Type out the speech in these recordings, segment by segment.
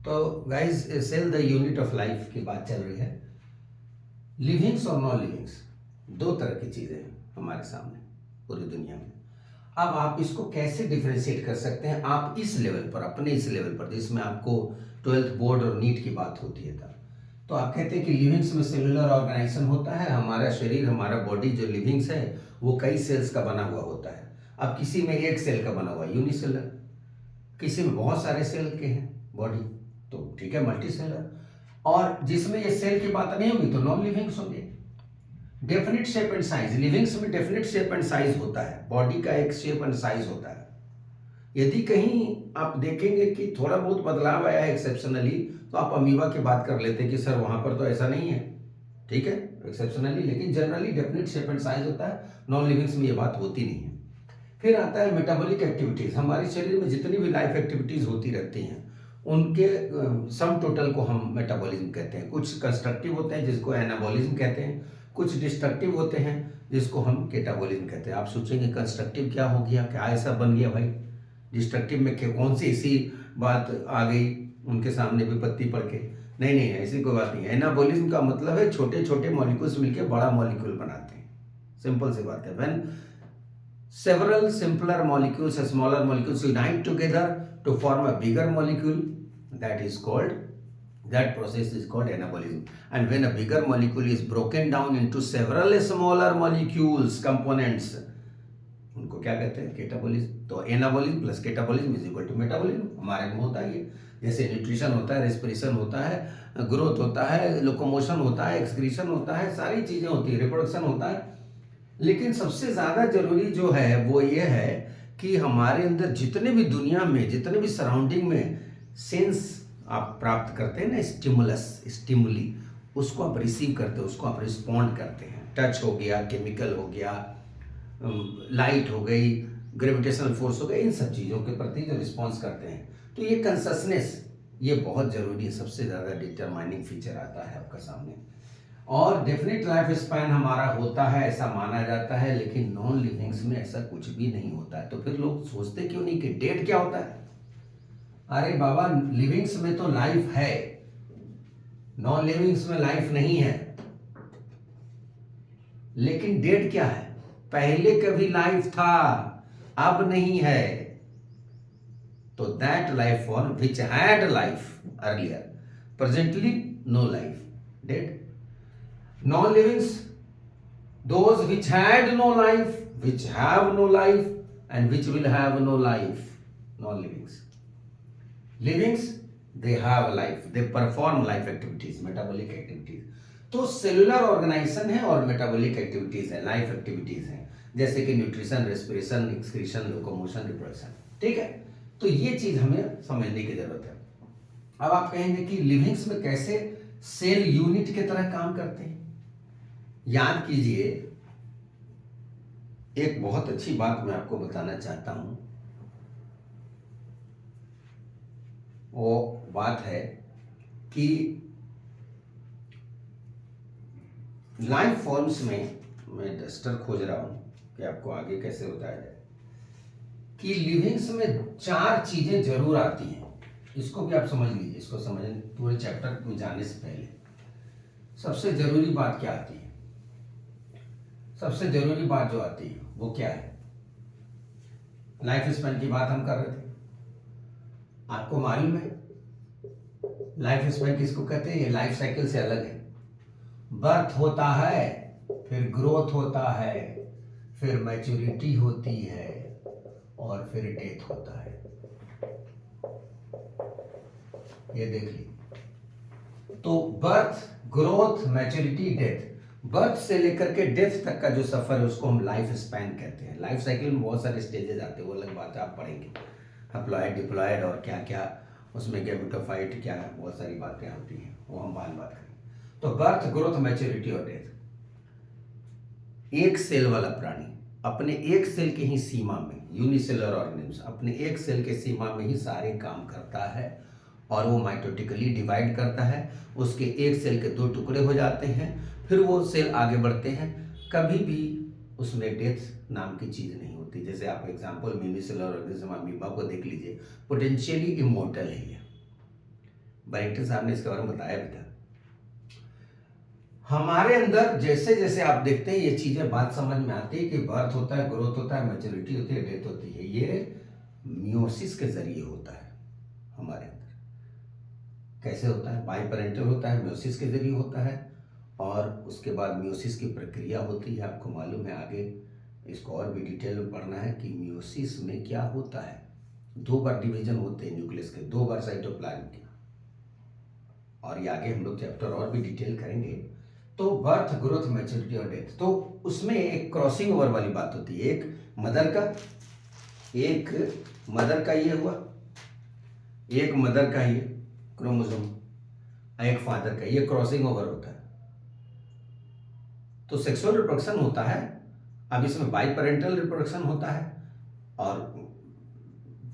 तो guys, cell the unit of life की बात चल रही है। लिविंग्स और नॉन लिविंग्स दो तरह की चीज़ें हैं हमारे सामने पूरी दुनिया में। अब आप इसको कैसे डिफरेंशिएट कर सकते हैं, आप इस लेवल पर, अपने इस लेवल पर जिसमें आपको 12th बोर्ड और नीट की बात होती है तब, तो आप कहते हैं कि लिविंग्स में सेलुलर ऑर्गेनाइजेशन होता है। हमारा शरीर, हमारा बॉडी जो लिविंग्स है वो कई सेल्स का बना हुआ होता है। अब किसी में एक सेल का बना हुआ है यूनिसेलर, किसी में बहुत सारे सेल के हैं बॉडी, तो ठीक है मल्टी सेलर। और जिसमें ये सेल की बात नहीं होगी तो नॉन लिविंग्स होंगे। Definite shape and size, livings में डेफिनिट शेप एंड साइज होता है, बॉडी का एक शेप एंड साइज होता है। यदि कहीं आप देखेंगे कि थोड़ा बहुत बदलाव आया है एक्सेप्शनली, तो आप अमीबा की बात कर लेते हैं कि सर वहां पर तो ऐसा नहीं है, ठीक है एक्सेप्शनली, लेकिन generally definite shape and size होता है। नॉन लिविंग्स में ये बात होती नहीं है। फिर आता है मेटाबॉलिक एक्टिविटीज। हमारे शरीर में जितनी भी लाइफ एक्टिविटीज होती रहती हैं उनके सम टोटल को हम मेटाबॉलिज्म कहते हैं। कुछ कंस्ट्रक्टिव होते हैं जिसको एनाबॉलिज्म कहते हैं, कुछ डिस्ट्रक्टिव होते हैं जिसको हम केटाबॉलिज्म कहते हैं। आप सोचेंगे कंस्ट्रक्टिव क्या हो गया, क्या ऐसा बन गया भाई, डिस्ट्रक्टिव में कौन सी ऐसी बात आ गई उनके सामने विपत्ति पड़ के? नहीं नहीं, ऐसी कोई बात नहीं है। एनाबॉलिज्म का मतलब है छोटे छोटे मॉलिक्यूल्स मिलकर बड़ा मॉलिक्यूल बनाते हैं, सिंपल सी बात है। When several simpler molecules, smaller molecules unite together to form a bigger molecule, that process is called anabolism. And when a bigger molecule is broken down into several smaller molecules, components, उनको क्या कहते हैं, catabolism. तो anabolism plus catabolism is equal to metabolism. हमारे में होता है ये, जैसे न्यूट्रिशन होता है, रेस्पिरेशन होता है, ग्रोथ होता है, लोकोमोशन होता है, एक्सक्रीशन होता है, सारी चीजें होती है, रिप्रोडक्शन होता है। लेकिन सबसे ज्यादा जरूरी जो है वो ये है कि हमारे अंदर जितने भी दुनिया में, जितने भी सराउंडिंग में सेंस आप प्राप्त करते हैं ना, स्टिमुलस, स्टिमुली, उसको आप रिसीव करते हैं, उसको आप रिस्पॉन्ड करते हैं। टच हो गया, केमिकल हो गया, लाइट हो गई, ग्रेविटेशनल फोर्स हो गया, इन सब चीज़ों के प्रति जो रिस्पॉन्स करते हैं, तो ये कंससनेस, ये बहुत ज़रूरी है, सबसे ज़्यादा डिटरमाइनिंग फीचर आता है आपका सामने। और डेफिनेट लाइफ स्पैन हमारा होता है ऐसा माना जाता है, लेकिन नॉन लिविंग्स में ऐसा कुछ भी नहीं होता है। तो फिर लोग सोचते क्यों नहीं कि डेड क्या होता है? अरे बाबा, लिविंग्स में तो लाइफ है, नॉन लिविंग्स में लाइफ नहीं है। लेकिन डेड क्या है? पहले कभी लाइफ था, अब नहीं है। तो that life form which had life earlier, presently no life, dead. Non-livings, those which had no life, which have no life, and which will have no life. Non-livings. Livings, they have life. They perform life activities, metabolic activities. तो cellular organisation है और metabolic activities है, life activities हैं, जैसे कि nutrition, respiration, excretion, locomotion, reproduction. ठीक है, तो ये चीज हमें समझने की जरूरत है। अब आप कहेंगे कि लिविंग्स में कैसे सेल यूनिट की तरह काम करते हैं। याद कीजिए, एक बहुत अच्छी बात मैं आपको बताना चाहता हूं। वो बात है कि लाइफ फॉर्म्स में, मैं डस्टर खोज रहा हूं कि आपको आगे कैसे बताया जाए, कि लिविंग्स में 4 चीजें जरूर आती हैं। इसको भी आप समझ लीजिए, इसको समझने पूरे चैप्टर में जाने से पहले सबसे जरूरी बात क्या आती है? सबसे जरूरी बात जो आती है वो क्या है? लाइफ स्पैन की बात हम कर रहे थे, आपको मालूम है लाइफ स्पैन किसको कहते हैं? ये लाइफ साइकिल से अलग है। बर्थ होता है, फिर ग्रोथ होता है, फिर मैच्योरिटी होती है, और फिर डेथ होता है। ये देख लीजिए, तो birth, growth, maturity, death. Birth से लेकर के डेथ तक का जो सफर है उसको हम लाइफ स्पैन कहते हैं। लाइफ साइकिल में बहुत सारे स्टेजेस आते हैं, वो अलग बात है, आप पढ़ेंगे, हप्लॉयड, डिप्लॉयड और क्या क्या उसमें गैमेटोफाइट, क्या बहुत सारी बातें होती हैं, वो हम बाद बात करेंगे। तो बर्थ, ग्रोथ, मैच्योरिटी और डेथ। एक सेल वाला प्राणी अपने एक सेल के ही सीमा में, यूनिसेलर ऑर्गेनिज्म अपने एक सेल के सीमा में ही सारे काम करता है, और वो माइटोटिकली डिवाइड करता है। उसके एक सेल के 2 टुकड़े हो जाते हैं, फिर वो सेल आगे बढ़ते हैं। कभी भी उसमें डेथ नाम की चीज नहीं होती। जैसे आप एग्जांपल यूनिसेलर ऑर्गेनिज्म अमीबा को देख लीजिए, पोटेंशियली इमॉर्टल है ये, बैरिस्टर साहब ने इसके बारे में बताया भी था। हमारे अंदर जैसे जैसे आप देखते हैं ये चीजें बात समझ में आती है कि बर्थ होता है, ग्रोथ होता है, मैच्योरिटी होती है, डेथ होती है, ये मियोसिस के जरिए होता है हमारे अंदर। कैसे होता है? बाई पेरेंटल होता है, मियोसिस के जरिए होता है, और उसके बाद मियोसिस की प्रक्रिया होती है। आपको मालूम है, आगे इसको और भी डिटेल में पढ़ना है कि मियोसिस में क्या होता है। 2 बार डिवीजन होते हैं न्यूक्लियस के, 2 बार साइटोप्लाज्म के, और ये आगे हम लोग चैप्टर और भी डिटेल करेंगे। तो बर्थ, ग्रोथ, मैच्योरिटी और डेथ, तो उसमें एक क्रॉसिंग ओवर वाली बात होती है। एक मदर का ये हुआ, एक मदर का ये क्रोमोसोम, एक फादर का, ये क्रॉसिंग ओवर होता है। तो सेक्सुअल रिप्रोडक्शन होता है। अब इसमें बाई पेरेंटल रिप्रोडक्शन होता है और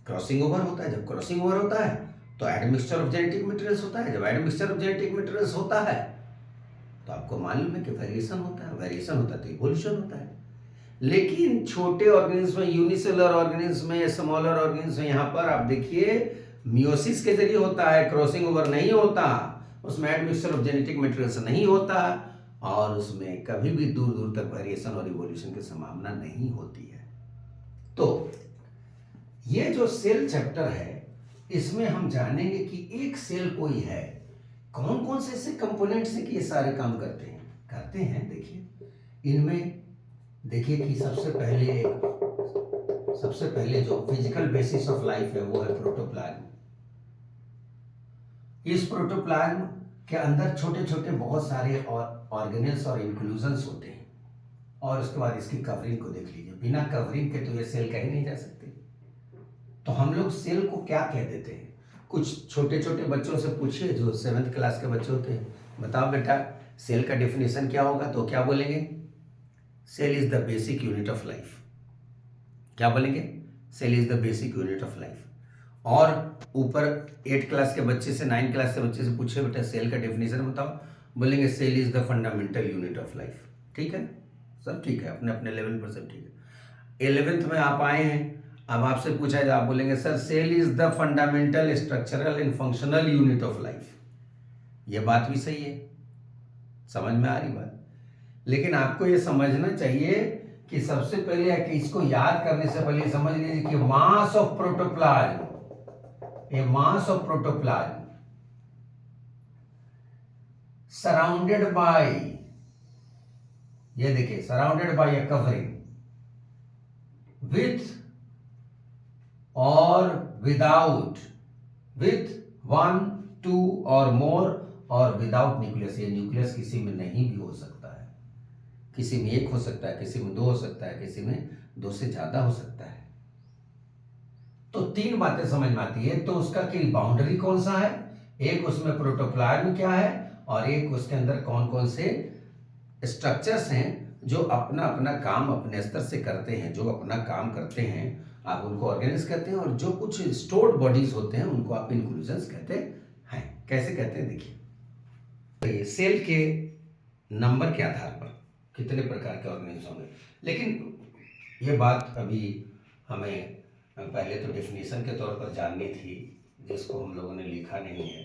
क्रॉसिंग ओवर होता है। जब क्रॉसिंग ओवर होता है तो एडमिक्सचर ऑफ जेनेटिक मटेरियल्स होता है। जब एडमिक्सचर ऑफ जेनेटिक मटेरियल्स होता है तो आपको मालूम है कि वेरिएशन होता है। वेरिएशन होता है तो इवोल्यूशन होता है। लेकिन छोटे ऑर्गेनिज्म में, यूनिसेलुलर ऑर्गेनिज्म में, स्मॉलर ऑर्गेनिज्म में, यहाँ पर आप देखिए मियोसिस के जरिए होता है, क्रॉसिंग ओवर नहीं होता, उसमें एडमिक्सचर ऑफ जेनेटिक मटेरियल्स नहीं होता, और उसमें कभी भी दूर दूर तक वेरिएशन और इवोल्यूशन की संभावना नहीं होती है। तो ये जो सेल चैप्टर है, इसमें हम जानेंगे कि एक सेल कोई है, कौन कौन से ऐसे कंपोनेंट्स हैं कि ये सारे काम करते हैं। देखिए इनमें, देखिए कि सबसे पहले जो फिजिकल बेसिस ऑफ लाइफ है वो है प्रोटोप्लाज्म। इस प्रोटोप्लाज्म के अंदर छोटे छोटे बहुत सारे ऑर्गेनेल्स और इंक्लूजन्स होते हैं, और उसके बाद इसकी कवरिंग को देख लीजिए। बिना कवरिंग के तो ये सेल कहीं नहीं जा सकते। तो हम लोग सेल को क्या कह देते हैं? कुछ छोटे छोटे बच्चों से पूछिए, जो 7th क्लास के बच्चे होते हैं, बताओ बेटा सेल का डेफिनेशन क्या होगा, तो क्या बोलेंगे? Cell is the basic unit of life. क्या बोलेंगे? Cell is the basic unit of life. और ऊपर 8 क्लास के बच्चे से, 9 क्लास के बच्चे से पूछे बेटा सेल का डेफिनेशन बताओ, बोलेंगे cell is the fundamental unit of life. ठीक है, सब ठीक है, अपने अपने लेवल पर सब ठीक है। 11th में आप आए हैं, अब आपसे पूछा जाए, आप बोलेंगे sir cell is the fundamental structural and functional unit of life. ये बात भी सही है, समझ में आ रही बात। लेकिन आपको ये समझना चाहिए कि सबसे पहले कि इसको याद करने से पहले समझ लीजिए कि mass of protoplasm, a mass of protoplasm surrounded by, ये देखिए, surrounded by a covering with or without, with 1, 2 or more, और विदाउट न्यूक्लियस। ये न्यूक्लियस किसी में नहीं भी हो सकता है, किसी में 1 हो सकता है, किसी में 2 हो सकता है, किसी में 2 से ज्यादा हो सकता है। तो 3 बातें समझ में आती है। तो उसका की बाउंड्री कौन सा है, एक उसमें प्रोटोप्लाज्म क्या है, और एक उसके अंदर कौन कौन से स्ट्रक्चर्स हैं जो अपना अपना काम अपने स्तर से करते हैं, जो अपना काम करते हैं आप उनको ऑर्गेनिज कहते हैं, और जो कुछ स्टोर्ड बॉडीज होते हैं उनको आप इंक्लूजन्स कहते हैं। कैसे कहते हैं देखिए, तो सेल के नंबर के आधार पर कितने प्रकार के ऑर्गेनिज्म होंगे। लेकिन ये बात अभी हमें पहले तो डेफिनेशन के तौर पर जाननी थी, जिसको हम लोगों ने लिखा नहीं है।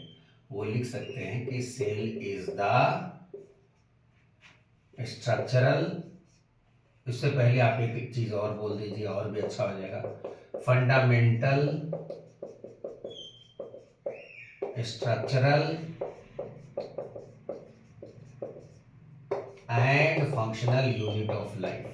वो लिख सकते हैं कि सेल इज द स्ट्रक्चरल, इससे पहले आप एक चीज और बोल दीजिए और भी अच्छा हो जाएगा, fundamental structural and functional unit of life.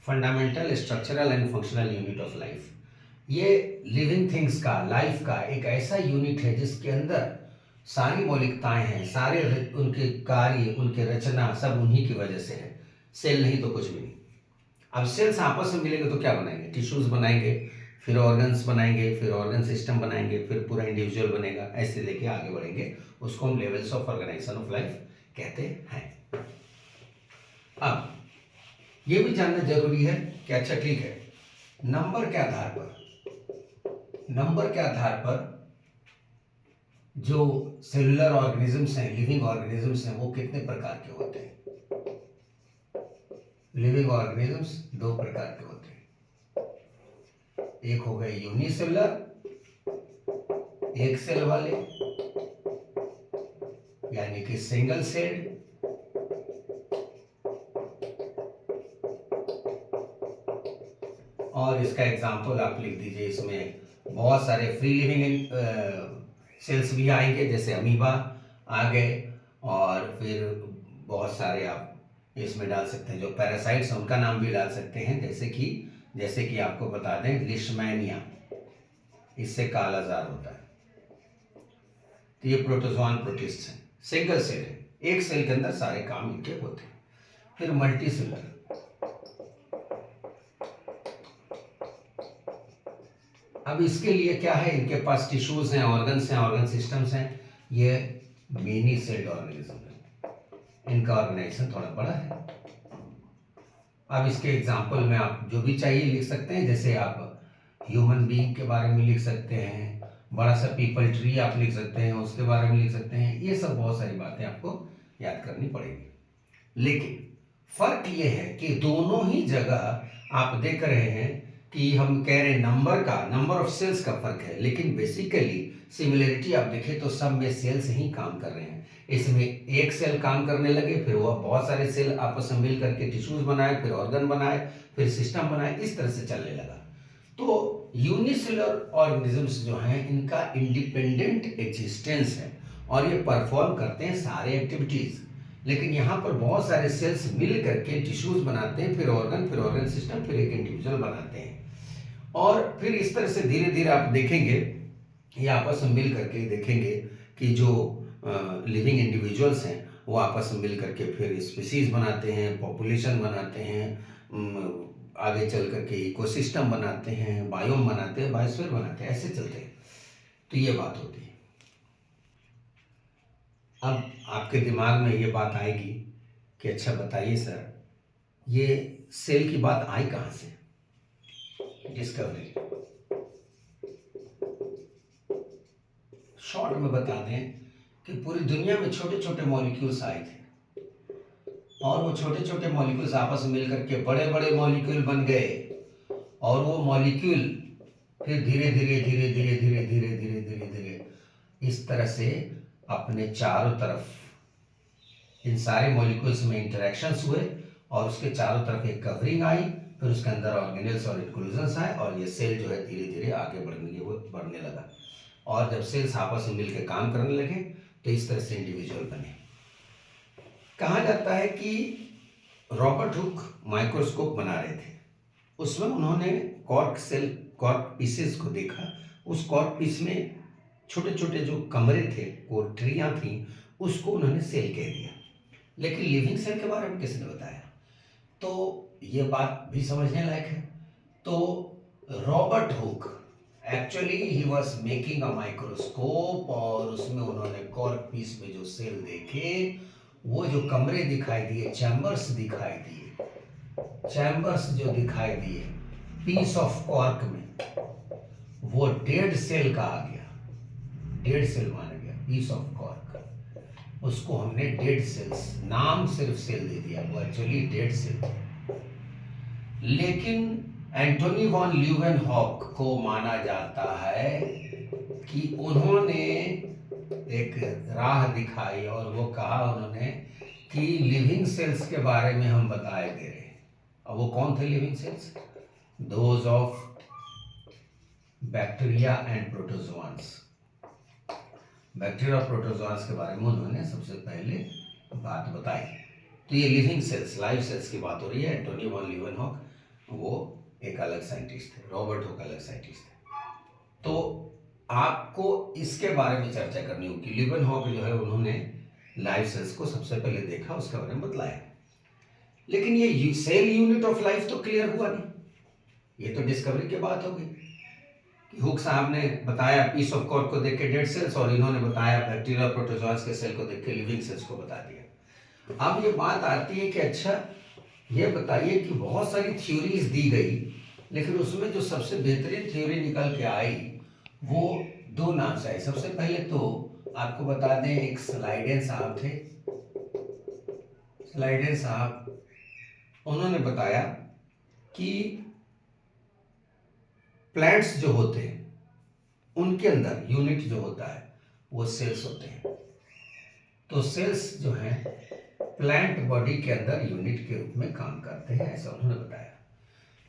Fundamental structural and functional unit of life, ये लिविंग थिंग्स का, लाइफ का एक ऐसा यूनिट है जिसके अंदर सारी मौलिकताएं हैं, सारे उनके कार्य, उनके रचना सब उन्हीं की वजह से है। सेल नहीं तो कुछ भी नहीं। अब सेल्स आपस में मिलेंगे तो क्या बनाएंगे? टिश्यूज बनाएंगे, फिर ऑर्गन्स बनाएंगे, फिर ऑर्गन सिस्टम बनाएंगे, फिर पूरा इंडिविजुअल बनेगा, ऐसे लेके आगे बढ़ेंगे। उसको हम levels of organization of life कहते हैं। अब ये भी जानना जरूरी है कि अच्छा ठीक है, नंबर के आधार पर जो सेलुलर ऑर्गेनिजम्स हैं, लिविंग ऑर्गेनिजम्स हैं, वो कितने प्रकार के होते हैं। लिविंग ऑर्गेनिजम्स दो प्रकार के होते हैं, एक हो गए यूनिसेलुलर, एक सेल वाले, यानी कि सिंगल सेल, और इसका एग्जांपल आप लिख दीजिए, इसमें बहुत सारे फ्री लिविंग सेल्स भी आएंगे, जैसे अमीबा आ गए, और फिर बहुत सारे आप इसमें डाल सकते हैं जो पैरासाइट्स हैं, उनका नाम भी डाल सकते हैं, जैसे कि आपको बता दें लिशमैनिया, इससे कालाजार होता है। तो ये प्रोटोजोआन प्रोटिस्ट हैं, सिंगल सेल है, एक सेल के अंदर सारे काम इनके होते हैं। फिर मल्टी सेलुलर, अब इसके लिए क्या है, इनके पास टिश्यूज हैं, ऑर्गन्स हैं, ऑर्गन सिस्टम्स हैं, ये मेनी सेल्ड ऑर्गेनिज्म है, इनका ऑर्गेनाइजेशन थोड़ा बड़ा है। अब इसके एग्जाम्पल में आप जो भी चाहिए लिख सकते हैं, जैसे आप ह्यूमन बीइंग के बारे में लिख सकते हैं, बड़ा सा पीपल ट्री आप लिख सकते हैं, उसके बारे में लिख सकते हैं, ये सब बहुत सारी बातें आपको याद करनी पड़ेगी। लेकिन फर्क ये है कि दोनों ही जगह आप देख रहे हैं कि हम कह रहे हैं नंबर ऑफ सेल्स का फर्क है, लेकिन बेसिकली सिमिलरिटी आप देखें तो सब में सेल्स ही काम कर रहे हैं। इसमें एक सेल काम करने लगे, फिर वह बहुत सारे सेल आपस में मिल करके टिश्यूज बनाए, फिर ऑर्गन बनाए, फिर सिस्टम बनाए, इस तरह से चलने लगा। तो यूनिसेलुलर ऑर्गेनिजम्स जो हैं, इनका इंडिपेंडेंट एग्जिस्टेंस है और ये परफॉर्म करते हैं सारे एक्टिविटीज, लेकिन यहाँ पर बहुत सारे सेल्स मिल करके टिश्यूज बनाते हैं, फिर ऑर्गन सिस्टम, फिर एक इंडिविजुअल बनाते हैं, और फिर इस तरह से धीरे धीरे आप देखेंगे ये आपस में मिल करके देखेंगे कि जो लिविंग इंडिविजुअल्स हैं वो आपस में मिल करके फिर स्पीसीज बनाते हैं, पॉपुलेशन बनाते हैं, आगे चल करके इकोसिस्टम बनाते हैं, बायोम बनाते हैं, बायोस्फीयर बनाते हैं, ऐसे चलते हैं। तो ये बात होती है। अब आपके दिमाग में ये बात आएगी कि अच्छा बताइए सर, ये सेल की बात आई कहाँ से? डिस्कवरी। शॉर्ट में बता दें कि पूरी दुनिया में छोटे छोटे मॉलिक्यूल्स आए थे, और वो छोटे छोटे मॉलिक्यूल्स आपस में मिलकर के बड़े बड़े मॉलिक्यूल बन गए, और वो मॉलिक्यूल फिर धीरे धीरे धीरे धीरे धीरे धीरे धीरे धीरे धीरे इस तरह से अपने चारों तरफ इन सारे मॉलिक्यूल्स में इंटरेक्शंस हुए, और उसके चारों तरफ एक कवरिंग आई, फिर उसके अंदर ऑर्गेनेल्स और इंक्लूजन्स आए, और ये सेल जो है धीरे धीरे आगे बढ़ने लगा, और जब सेल्स आपस में मिलकर काम करने लगे तो इस तरह से इंडिविजुअल बने। कहा जाता है कि रॉबर्ट हुक माइक्रोस्कोप बना रहे थे, उसमें उन्होंने कॉर्क पीसेस को देखा, उस कॉर्क पीस में छोटे छोटे जो कमरे थे, कोठरियाँ थीं, उसको उन्होंने सेल कह दिया, लेकिन लिविंग सेल के बारे में किसने बताया? तो ये बात भी समझने लायक है। तो Robert Hooke actually he was making a microscope, और उसमें उन्होंने कॉर्क पीस में जो सेल देखे, वो जो कमरे दिखाई दिए, चैम्बर्स दिखाई दिए, चैम्बर्स जो दिखाई दिए पीस ऑफ कॉर्क में, वो डेड सेल कहा गया, डेड सेल माना गया, पीस ऑफ कॉर्क, उसको हमने डेड सेल्स, नाम सिर्फ सेल दे दिया, वो एक्चुअली डेड सेल। लेकिन एंटोनी वॉन ल्यूवेनहॉक को माना जाता है कि उन्होंने एक राह दिखाई, और वो कहा उन्होंने कि लिविंग सेल्स के बारे में हम बताए दे रहे हैं। अब वो कौन थे living cells? Those of bacteria and protozoans. Bacteria और प्रोटोजोआन्स के बारे में उन्होंने सबसे पहले बात बताई। तो ये लिविंग सेल्स, लाइव सेल्स की बात हो रही है। एंटोनी वॉन ल्यूवेनहॉक वो एक अलग साइंटिस्ट थे, रॉबर्ट हुक अलग साइंटिस्ट थे। तो आपको इसके बारे में चर्चा करनी होगी। ल्यूवेनहॉक जो है उन्होंने लाइव सेल्स को सबसे पहले देखा, उसके बारे में बतलाया, लेकिन ये सेल यूनिट ऑफ लाइफ तो क्लियर हुआ नहीं। ये तो डिस्कवरी की बात हो गई कि हुक साहब ने बताया पीस ऑफ कॉर्क को देख के डेड सेल्स, और इन्होंने बताया बैक्टीरिया प्रोटोजोआस के सेल को देख के लिविंग सेल्स को बता दिया। अब ये बात आती है कि अच्छा ये बताइए कि बहुत सारी थ्योरीज दी गई, लेकिन उसमें जो सबसे बेहतरीन थ्योरी निकल के आई वो दो नाम से आई। सबसे पहले तो आपको बता दें, एक स्लाइडेन साहब थे, स्लाइडेन साहब उन्होंने बताया कि प्लांट्स जो होते हैं उनके अंदर यूनिट जो होता है वो सेल्स होते हैं। तो सेल्स जो हैं प्लांट बॉडी के अंदर यूनिट के रूप में काम करते हैं, ऐसा उन्होंने बताया।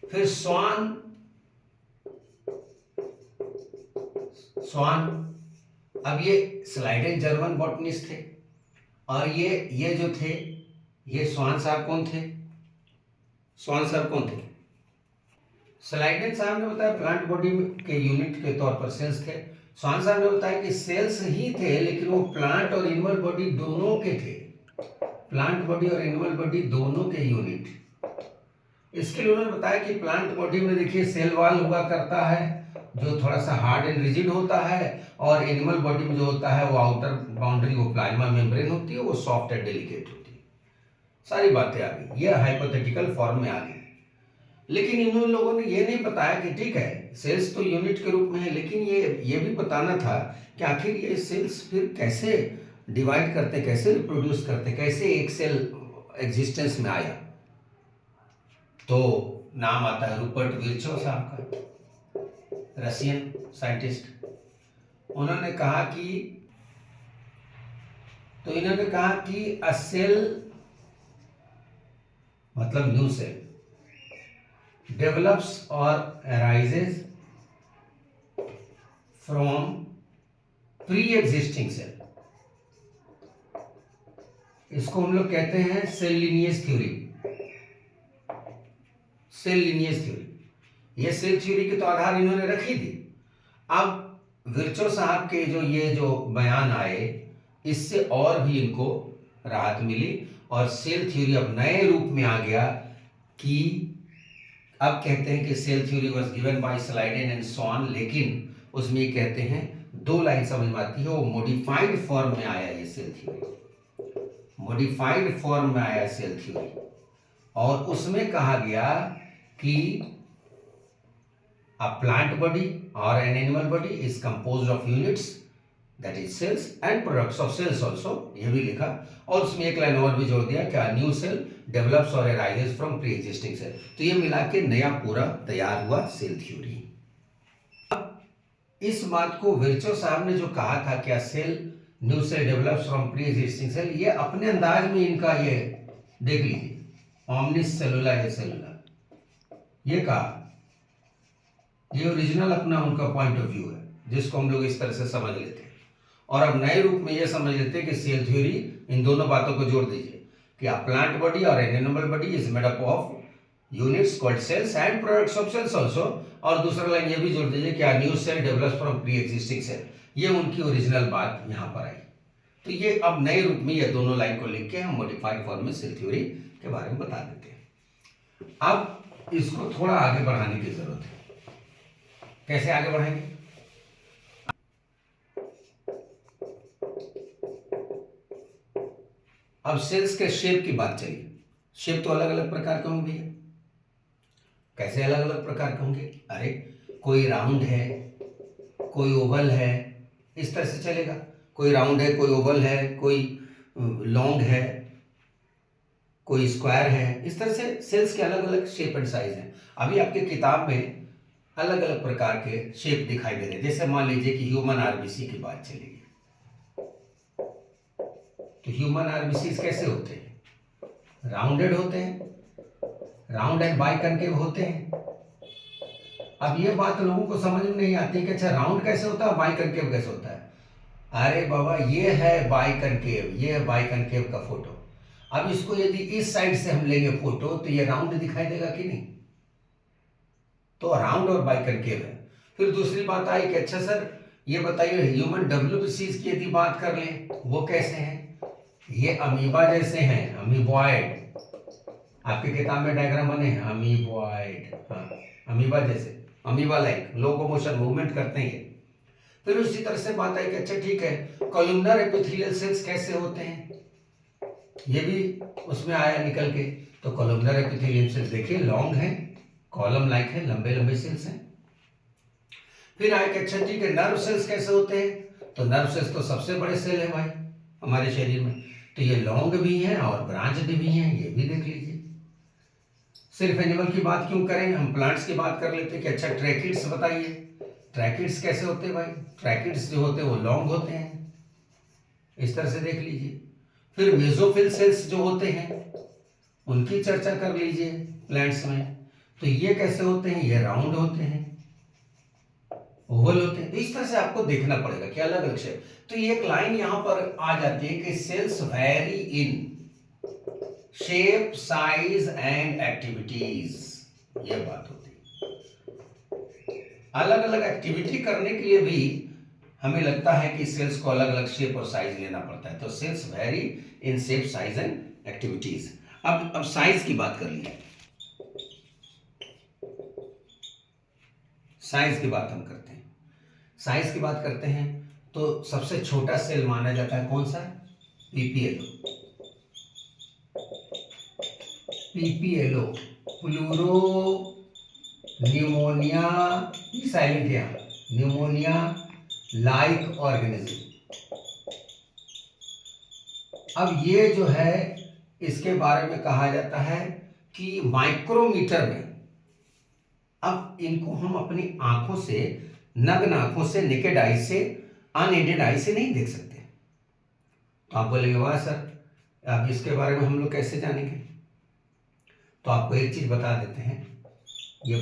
फिर स्वान अब ये स्लाइडेन जर्मन बॉटनिस्ट थे, और ये जो थे, ये स्वान साहब कौन थे? स्लाइडेन साहब ने बताया प्लांट बॉडी के यूनिट के तौर पर सेल्स थे। स्वान साहब ने बताया कि सेल्स ही थे, लेकिन वो प्लांट और एनिमल बॉडी दोनों के थे, प्लांट बॉडी और एनिमल बॉडी दोनों के यूनिट। इसके लिए उन्होंने बताया कि प्लांट बॉडी में देखिए सेल वॉल हुआ करता है जो थोड़ा सा हार्ड एंड रिजिड होता है, और एनिमल बॉडी में जो होता है वो आउटर बाउंड्री, वो प्लाज्मा मेम्ब्रेन होती है, वो सॉफ्ट एंड डेलिकेट होती है। सारी बातें आ गई, ये हाइपोथेटिकल फॉर्म में आ गई। लेकिन इन लोगों ने ये नहीं बताया कि ठीक है सेल्स तो यूनिट के रूप में है, लेकिन ये भी बताना था कि आखिर ये सेल्स फिर कैसे डिवाइड करते, कैसे रिप्रोड्यूस करते, कैसे एक सेल एग्जिस्टेंस में आया। तो नाम आता है रूपर्ट विर्चो साहब का, रशियन साइंटिस्ट। उन्होंने कहा कि अ सेल मतलब new cell develops or arises from pre-existing cell। इसको हम लोग कहते हैं सेल लीनिएज थ्योरी। ये सेल थ्योरी के तो आधार इन्होंने रखी थी। अब विर्चो साहब के जो बयान आए, इससे और भी इनको राहत मिली, और सेल थ्योरी अब नए रूप में आ गया कि अब कहते हैं कि cell theory was given by Schleiden and Schwann, लेकिन उसमें ये कहते हैं 2 लाइन समझ में आती है, वो मॉडिफाइड फॉर्म में आया ये सेल थ्योरी, मॉडिफाइड फॉर्म में आया सेल थ्योरी। और उसमें कहा गया कि अ प्लांट बॉडी और an animal body is composed of units, that is cells and products of cells also, ये भी लिखा। और उसमें एक लाइन और भी जोड़ दिया कि a new cell develops or arises from pre existing cell. तो ये मिला के नया पूरा तैयार हुआ सेल थ्योरी। अब इस बात को विर्चो साहब ने जो कहा था कि cell new cell develops from pre existing cell, ये अपने अंदाज में इनका ये देख लीजिए, ओमनिस सेलुला है सेलुला, ये कहा, ये ओरिजिनल अपना उनका पॉइंट ऑफ व्यू है, जिसको हम लोग इस तरह से समझ लेते हैं। और अब नए रूप में ये समझ लेते हैं कि सेल थ्योरी, इन दोनों बातों को जोड़ दीजिए कि a plant body or an animal body is made up of units called cells and products of cells also। और दूसरा लाइन ये भी जोड़ दीजिए कि a new cell develops from pre-existing cell। ये उनकी ओरिजिनल बात यहाँ पर आई। तो ये अब नए रूप में ये दोनों लाइन को लिख के हम मॉडिफाइड फॉर्म में सेल थ्योरी के बारे में बता देते हैं। अब इसको थोड़ा आगे बढ़ाने की जरूरत है। कैसे आगे बढ़ाएंगे? अब सेल्स के शेप की बात चली। शेप तो अलग अलग प्रकार के होंगे भैया। कैसे अलग अलग प्रकार के होंगे? अरे कोई राउंड है, कोई ओवल है, इस तरह से चलेगा। कोई राउंड है, कोई ओवल है, कोई लॉन्ग है, कोई स्क्वायर है, इस तरह से सेल्स के अलग अलग शेप एंड साइज हैं। अभी आपके किताब में अलग अलग प्रकार के शेप दिखाई दे रहे हैं। जैसे मान लीजिए कि ह्यूमन आरबीसी की बात चलेगी, तो ह्यूमन आरबीसीज कैसे होते हैं? राउंडेड होते हैं, राउंड एंड बाइकनकेव होते हैं। अब ये बात लोगों को समझ में नहीं आती कि अच्छा राउंड कैसे होता है, बाइकनकेव कैसे होता है। अरे बाबा, ये है बाइकनकेव, ये है बाइकनकेव का फोटो। अब इसको यदि इस साइड से हम लेंगे फोटो, तो ये राउंड दिखाई देगा कि नहीं? तो राउंड और बाइकनकेव है। फिर दूसरी बात आई कि अच्छा सर ये बताइए ह्यूमन डब्ल्यूबीसीज की यदि बात कर लें, वो कैसे हैं? ये अमीबा जैसे हैं, अमीबॉइड। आपकी किताब में डायग्राम बने हैं, अमीबॉइड, हाँ, अमीबा जैसे, अमीबा लाइक, लोकोमोशन, मूवमेंट करते हैं। फिर उसी तरह से बात आई कि अच्छा ठीक है, कॉलमनर एपिथेलियल सेल्स कैसे होते हैं, ये भी उसमें आया निकल के। तो कॉलमनर एपिथेलियल सेल्स देखिए लॉन्ग है, कॉलम लाइक है, लंबे लंबे सेल्स हैं। फिर आए कि अच्छा ठीक है, नर्व सेल्स कैसे होते हैं? तो नर्व सेल्स तो सबसे बड़े सेल है भाई हमारे शरीर में, तो ये लॉन्ग भी हैं और ब्रांच्ड भी हैं, ये भी देख लीजिए। सिर्फ एनिमल की बात क्यों करें, हम प्लांट्स की बात कर लेते हैं कि अच्छा ट्रैकिड्स बताइए, ट्रैकिड्स कैसे होते हैं भाई? ट्रैकिड्स जो होते हैं वो लॉन्ग होते हैं, इस तरह से देख लीजिए। फिर मेसोफिल सेल्स जो होते हैं उनकी चर्चा कर लीजिए प्लांट्स में, तो ये कैसे होते हैं? ये राउंड होते हैं, ओवल होते हैं। तो इस तरह से आपको देखना पड़ेगा कि अलग अलग शेप। तो ये एक लाइन यहां पर आ जाती है कि cells vary in shape, size and activities, ये बात होती है। अलग अलग एक्टिविटी करने के लिए भी हमें लगता है कि सेल्स को अलग अलग शेप और साइज लेना पड़ता है। तो cells vary in shape, size and activities. अब साइज की बात कर लीजिए, साइज की बात हम करते हैं। साइज की बात करते हैं तो सबसे छोटा सेल माना जाता है कौन सा? PPLO. PPLO pleuro pneumonia, silent यहाँ, न्यूमोनिया लाइक ऑर्गेनिज्म। अब ये जो है इसके बारे में कहा जाता है कि माइक्रोमीटर में, अब इनको हम अपनी आंखों से, नग्न आंखों से, नेकेड आई से, अनएडेड आई से नहीं देख सकते। तो आप बोलेंगे वाह सर, अब इसके बारे में हम लोग कैसे जानेंगे? तो आपको एक चीज बता देते हैं, ये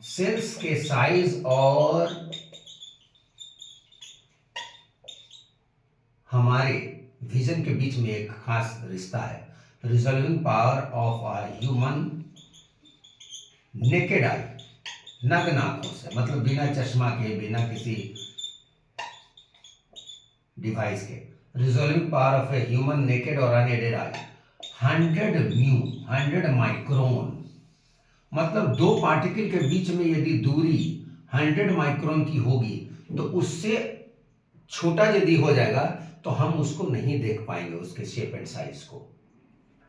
सेल्स के साइज और हमारे विजन के बीच में एक खास रिश्ता है। Resolving power of a human naked eye, नग्न आंखों से, मतलब बिना चश्मा के, बिना किसी डिवाइस के। Resolving power of a human naked और अनएडेड आई 100 माइक्रोन, मतलब दो पार्टिकल के बीच में यदि दूरी 100 माइक्रोन की होगी तो उससे छोटा यदि हो जाएगा तो हम उसको नहीं देख पाएंगे, उसके शेप एंड साइज को।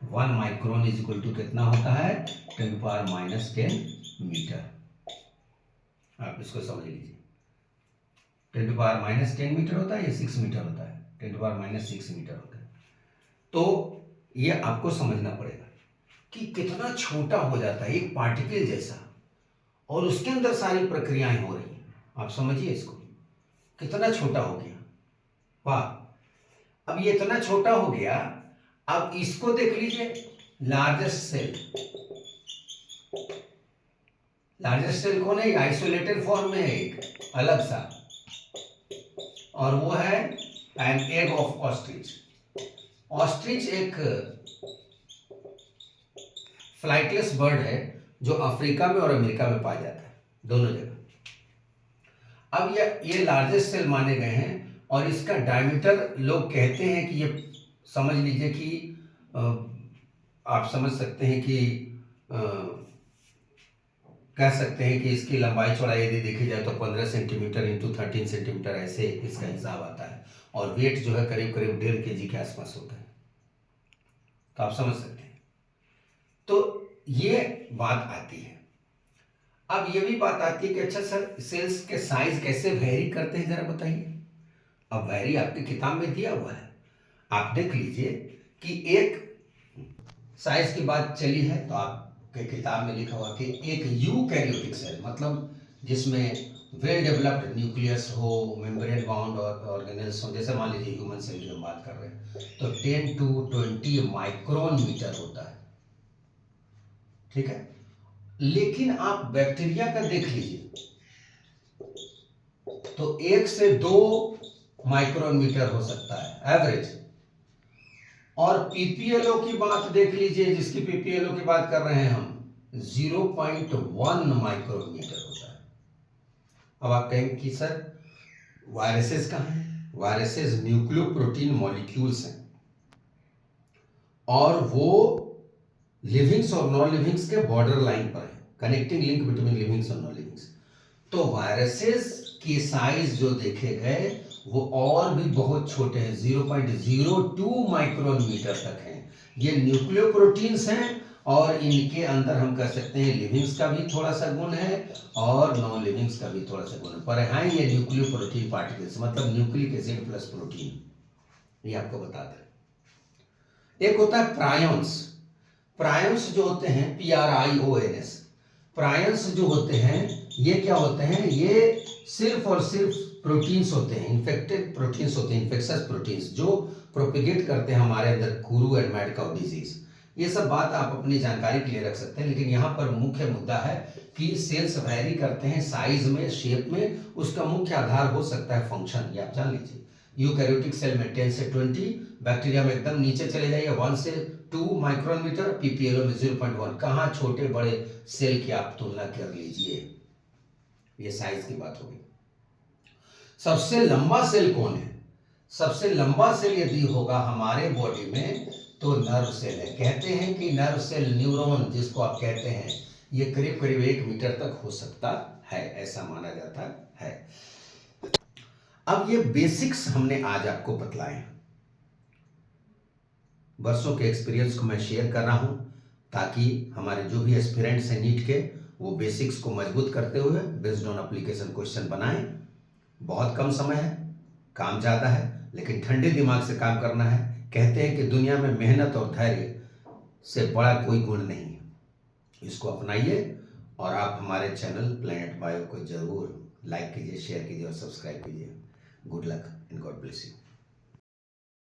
1 माइक्रोन इज इक्वल टू कितना होता है? 10⁻⁻10 मीटर। आप इसको समझ लीजिए, 10⁻⁻10 मीटर होता है, ये 6 मीटर होता है, 10⁻⁻6 मीटर होता है। तो ये आपको समझना पड़ेगा कि कितना छोटा हो जाता है एक पार्टिकल जैसा, और उसके अंदर सारी प्रक्रियाएं हो रही हैं। आप समझिए इसको, कितना छोटा हो गया, वाह। अब ये इतना छोटा हो गया, अब इसको देख लीजिए, लार्जेस्ट सेल। लार्जेस्ट सेल कौन है? आइसोलेटेड फॉर्म में है एक अलग सा, और वो है an egg of ostrich. Ostrich एक फ्लाइटलेस बर्ड है जो अफ्रीका में और अमेरिका में पाया जाता है, दोनों जगह। अब ये लार्जेस्ट सेल माने गए हैं, और इसका डायमीटर लोग कहते हैं कि ये, समझ लीजिए कि आप समझ सकते हैं कि कह सकते हैं कि इसकी लंबाई चौड़ाई यदि देखी जाए तो 15 सेंटीमीटर इंटू 13 सेंटीमीटर, ऐसे इसका हिसाब आता है, और वेट जो है करीब करीब 1.5 kg के आसपास होता है। तो आप समझ सकते हैं, तो ये बात आती है। अब ये भी बात आती है कि अच्छा सर, सेल्स के साइज कैसे वेरी करते हैं, जरा बताइए। अब वेरी आपकी किताब में दिया हुआ है, आप देख लीजिए कि एक साइज की बात चली है तो आपके किताब में लिखा हुआ कि एक यूकैरियोटिक सेल, मतलब जिसमें वेल डेवलप्ड न्यूक्लियस हो, मेम्ब्रेन बाउंड और ऑर्गेनेल्स हो, जैसे मान लीजिए ह्यूमन सेल की हम बात कर रहे हैं, तो 10 to 20 माइक्रोन मीटर होता है, ठीक है। लेकिन आप बैक्टीरिया का देख लीजिए तो 1 से 2 माइक्रोन मीटर हो सकता है एवरेज। और पीपीएलओ की बात देख लीजिए, जिसकी पीपीएलओ की बात कर रहे हैं हम, 0.1 माइक्रोन मीटर होता है। अब आप कहेंगे कि सर वायरसेस कहाँ हैं? वायरसेस न्यूक्लियोप्रोटीन मॉलिक्यूल्स हैं, और वो लिविंग्स और नॉन लिविंग्स के बॉर्डर लाइन पर है, कनेक्टिंग लिंक बिटवीन लिविंग्स और नॉन लिविंग्स। तो वायरसेस की साइज जो देखे गए वो और भी बहुत छोटे हैं, 0.02 माइक्रोन मीटर तक हैं। ये न्यूक्लियोप्रोटीन्स हैं, और इनके अंदर हम कह सकते हैं लिविंग्स का भी थोड़ा सा गुण है और नॉन लिविंग्स का भी थोड़ा सा गुण है, पर हैं ये न्यूक्लियोप्रोटीन पार्टिकल्स, मतलब न्यूक्लिक एसिड प्लस प्रोटीन। ये आपको बता दें। एक होता है प्रायोन्स। प्रायंस जो होते हैं, PRIONS, प्रायंस जो होते हैं ये क्या होते हैं, ये सिर्फ और सिर्फ प्रोटीन्स होते हैं, इन्फेक्टेड प्रोटीन्स होते हैं, इन्फेक्शस प्रोटीन्स जो प्रोपिगेट करते हैं हमारे अंदर Kuru and mad cow disease. ये सब बात आप अपनी जानकारी के लिए रख सकते हैं, लेकिन यहाँ पर मुख्य मुद्दा है कि सेल्स वैरी करते हैं साइज में, शेप में, उसका मुख्य आधार हो सकता है फंक्शन, ये आप जान लीजिए। यूकैरियोटिक सेल में 10 से 20, बैक्टीरिया में एकदम नीचे चले जाइए 1 से 2 माइक्रोमीटर, पीपीएलओ में 0.1। कहाँ छोटे बड़े सेल की आप तुलना कर लीजिए, ये साइज की बात होगी। सबसे लंबा सेल कौन है? सबसे लंबा सेल यदि होगा हमारे बॉडी में तो नर्व सेल है। कहते हैं कि नर्व सेल, न्यूरॉन जिसको आप कहते हैं, ये करीब करीब 1 मीटर तक हो सकता है, ऐसा माना जाता है। अब ये बेसिक्स हमने आज आपको बतलाए, वर्षों के एक्सपीरियंस को मैं शेयर कर रहा हूं ताकि हमारे जो भी एस्पिरेंट्स हैं नीट के, वो बेसिक्स को मजबूत करते हुए बेस्ड ऑन एप्लीकेशन क्वेश्चन बनाएं। बहुत कम समय है, काम ज़्यादा है, लेकिन ठंडे दिमाग से काम करना है। कहते हैं कि दुनिया में मेहनत और धैर्य से बड़ा कोई गुण नहीं है। इसको अपनाइए और आप हमारे चैनल प्लैनेट बायो को जरूर लाइक कीजिए, शेयर कीजिए और सब्सक्राइब कीजिए। Good luck and God bless you.